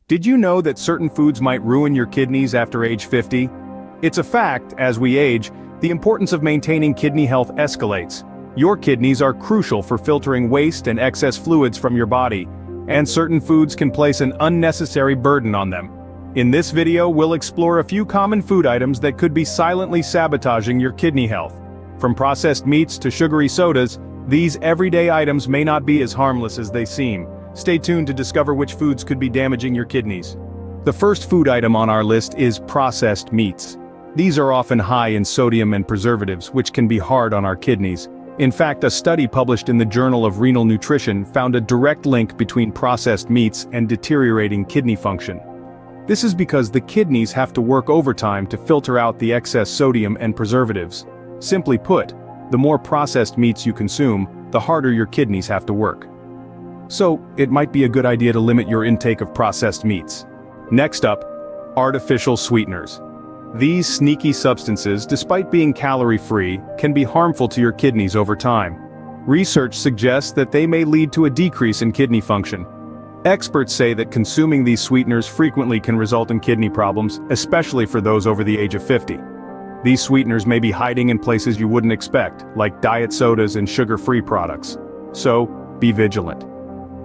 Did you know that certain foods might ruin your kidneys after age 50? It's a fact, as we age, the importance of maintaining kidney health escalates. Your kidneys are crucial for filtering waste and excess fluids from your body, and certain foods can place an unnecessary burden on them. In this video, we'll explore a few common food items that could be silently sabotaging your kidney health. From processed meats to sugary sodas, these everyday items may not be as harmless as they seem. Stay tuned to discover which foods could be damaging your kidneys. The first food item on our list is processed meats. These are often high in sodium and preservatives, which can be hard on our kidneys. In fact, a study published in the Journal of Renal Nutrition found a direct link between processed meats and deteriorating kidney function. This is because the kidneys have to work overtime to filter out the excess sodium and preservatives. Simply put, the more processed meats you consume, the harder your kidneys have to work. So, it might be a good idea to limit your intake of processed meats. Next up, artificial sweeteners. These sneaky substances, despite being calorie-free, can be harmful to your kidneys over time. Research suggests that they may lead to a decrease in kidney function. Experts say that consuming these sweeteners frequently can result in kidney problems, especially for those over the age of 50. These sweeteners may be hiding in places you wouldn't expect, like diet sodas and sugar-free products. So, be vigilant.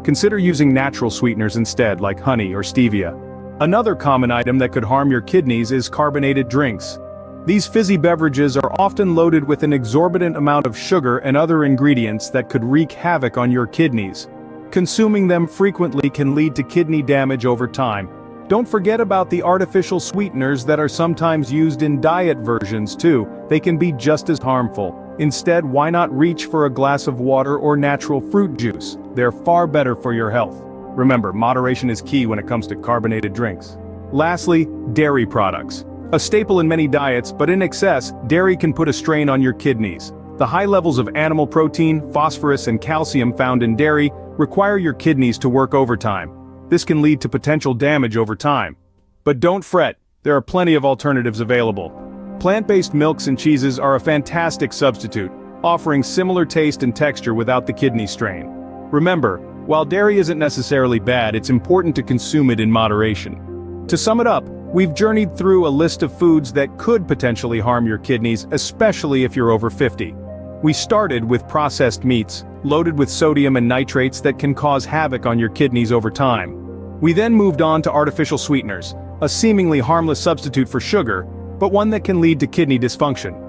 Consider using natural sweeteners instead, like honey or stevia. Another common item that could harm your kidneys is carbonated drinks. These fizzy beverages are often loaded with an exorbitant amount of sugar and other ingredients that could wreak havoc on your kidneys. Consuming them frequently can lead to kidney damage over time. Don't forget about the artificial sweeteners that are sometimes used in diet versions too. They can be just as harmful. Instead, why not reach for a glass of water or natural fruit juice? They're far better for your health. Remember, moderation is key when it comes to carbonated drinks. Lastly, dairy products. A staple in many diets, but in excess, dairy can put a strain on your kidneys. The high levels of animal protein, phosphorus, and calcium found in dairy require your kidneys to work overtime. This can lead to potential damage over time. But don't fret, there are plenty of alternatives available. Plant-based milks and cheeses are a fantastic substitute, offering similar taste and texture without the kidney strain. Remember, while dairy isn't necessarily bad, it's important to consume it in moderation. To sum it up, we've journeyed through a list of foods that could potentially harm your kidneys, especially if you're over 50. We started with processed meats, loaded with sodium and nitrates that can cause havoc on your kidneys over time. We then moved on to artificial sweeteners, a seemingly harmless substitute for sugar, but one that can lead to kidney dysfunction.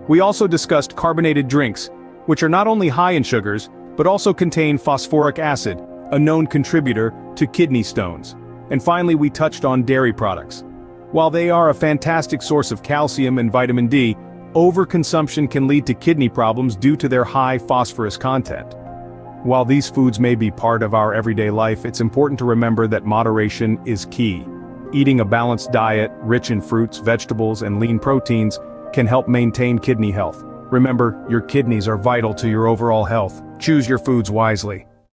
We also discussed carbonated drinks, which are not only high in sugars, but also contain phosphoric acid, a known contributor to kidney stones. And finally, we touched on dairy products. While they are a fantastic source of calcium and vitamin D, overconsumption can lead to kidney problems due to their high phosphorus content. While these foods may be part of our everyday life, it's important to remember that moderation is key. Eating a balanced diet, rich in fruits, vegetables, and lean proteins, can help maintain kidney health. Remember, your kidneys are vital to your overall health. Choose your foods wisely.